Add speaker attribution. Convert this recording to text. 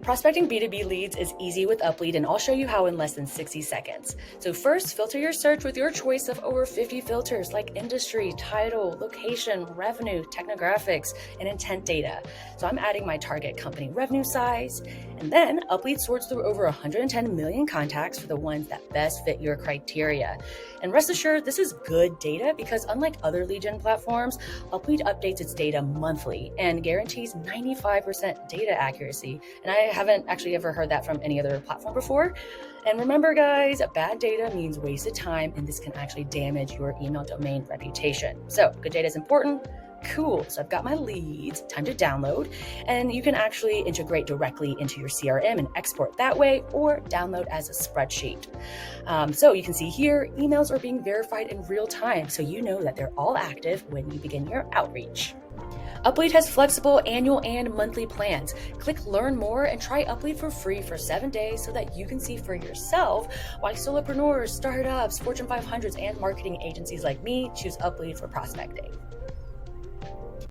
Speaker 1: Prospecting B2B leads is easy with UpLead, and I'll show you how in less than 60 seconds. So first, filter your search with your choice of over 50 filters like industry, title, location, revenue, technographics, and intent data. So I'm adding my target company revenue size, and then UpLead sorts through over 110 million contacts for the ones that best fit your criteria. And rest assured, this is good data because unlike other lead gen platforms, UpLead updates its data monthly and guarantees 95% data accuracy. And I haven't actually ever heard that from any other platform before. And remember, guys, bad data means wasted time, and this can actually damage your email domain reputation. So good data is important. Cool. So I've got my leads, time to download, and you can actually integrate directly into your CRM and export that way or download as a spreadsheet. So you can see here, emails are being verified in real time, so you know that they're all active when you begin your outreach. UpLead has flexible annual and monthly plans. Click Learn More and try UpLead for free for 7 days so that you can see for yourself why solopreneurs, startups, Fortune 500s, and marketing agencies like me choose UpLead for prospecting.